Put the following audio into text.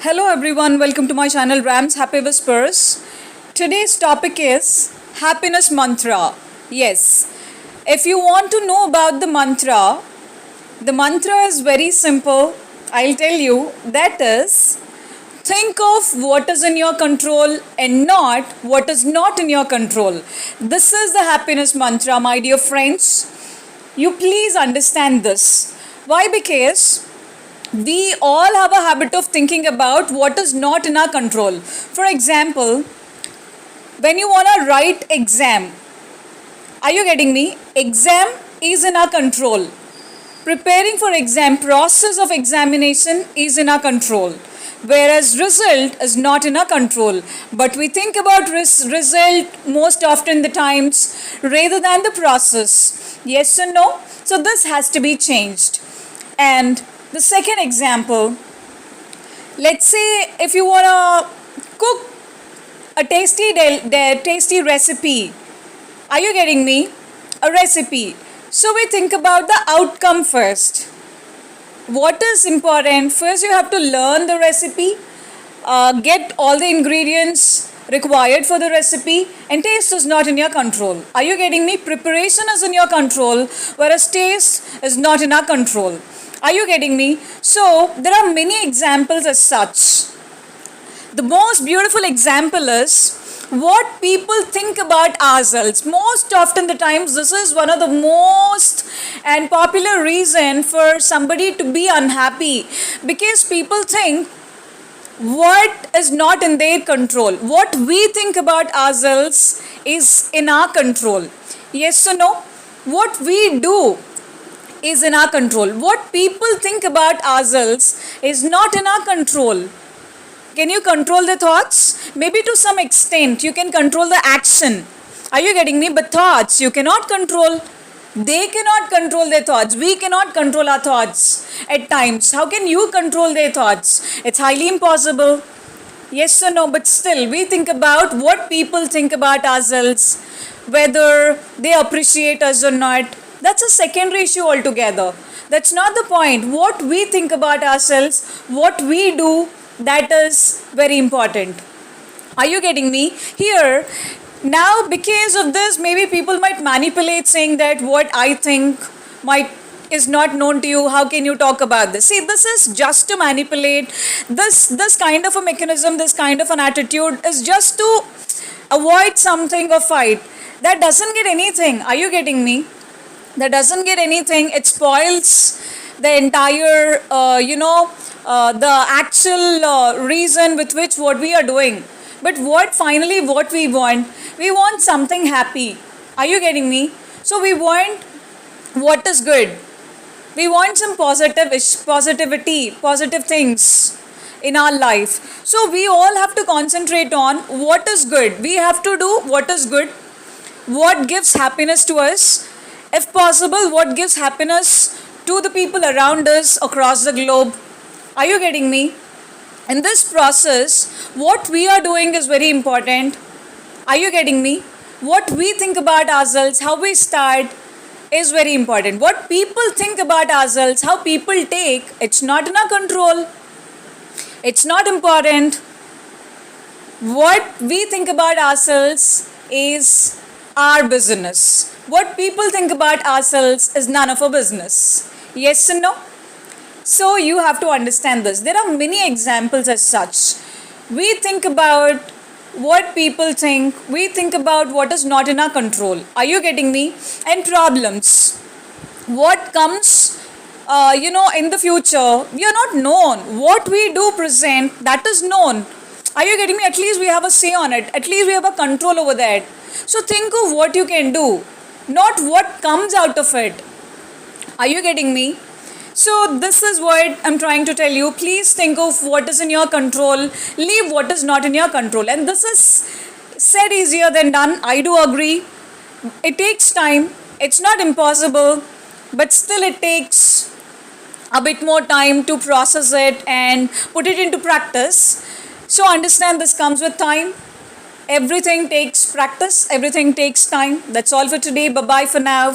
Hello everyone, welcome to my channel Rams Happy Whispers. Today's topic is happiness mantra. Yes, if you want to know about the mantra is very simple. I'll tell you that is think of what is in your control and not what is not in your control. This is the happiness mantra, my dear friends. You please understand this. Why? Because we all have a habit of thinking about what is not in our control. For example, when you want to write exam, are you getting me? Exam is in our control. Preparing for exam, process of examination is in our control. Whereas result is not in our control. But we think about result most often the times rather than the process. Yes or no? So this has to be changed. And the second example, let's say if you want to cook a tasty recipe, are you getting me? A recipe. So we think about the outcome first. What is important? First, you have to learn the recipe, get all the ingredients required for the recipe, and taste is not in your control. Are you getting me? Preparation is in your control, whereas taste is not in our control. Are you getting me? So, there are many examples as such. The most beautiful example is what people think about ourselves. Most often the times this is one of the most and popular reason for somebody to be unhappy, because people think what is not in their control. What we think about ourselves is in our control. Yes or no? What we do is in our control. What people think about ourselves is not in our control. Can you control the thoughts? Maybe to some extent you can control the action. Are you getting me? But thoughts you cannot control. They cannot control their thoughts. We cannot control our thoughts at times. How can you control their thoughts? It's highly impossible. Yes or no? But still we think about what people think about ourselves, whether they appreciate us or not. That's a secondary issue altogether. That's not the point. What we think about ourselves, what we do, that is very important. Are you getting me? Here, now because of this, maybe people might manipulate saying that what I think might is not known to you. How can you talk about this? See, this is just to manipulate. This kind of a mechanism, this kind of an attitude is just to avoid something or fight. That doesn't get anything. Are you getting me? That doesn't get anything. It spoils the entire, the actual reason with which what we are doing. But what we want something happy. Are you getting me? So we want what is good. We want some positivity, positive things in our life. So we all have to concentrate on what is good. We have to do what is good, what gives happiness to us. If possible, what gives happiness to the people around us across the globe. Are you getting me? In this process, what we are doing is very important. Are you getting me? What we think about ourselves, how we start is very important. What people think about ourselves, how people take, it's not in our control. It's not important. What we think about ourselves is our business. What people think about ourselves is none of our business. Yes and no? So you have to understand this. There are many examples as such. We think about what people think. We think about what is not in our control. Are you getting me? And problems. What comes, in the future, we are not known. What we do present, that is known. Are you getting me? At least we have a say on it. At least we have a control over that. So think of what you can do, not what comes out of it. Are you getting me? So this is what I'm trying to tell you. Please think of what is in your control. Leave what is not in your control. And this is said easier than done. I do agree. It takes time. It's not impossible. But still it takes a bit more time to process it and put it into practice. So understand this comes with time. Everything takes practice. Everything takes time. That's all for today. Bye-bye for now.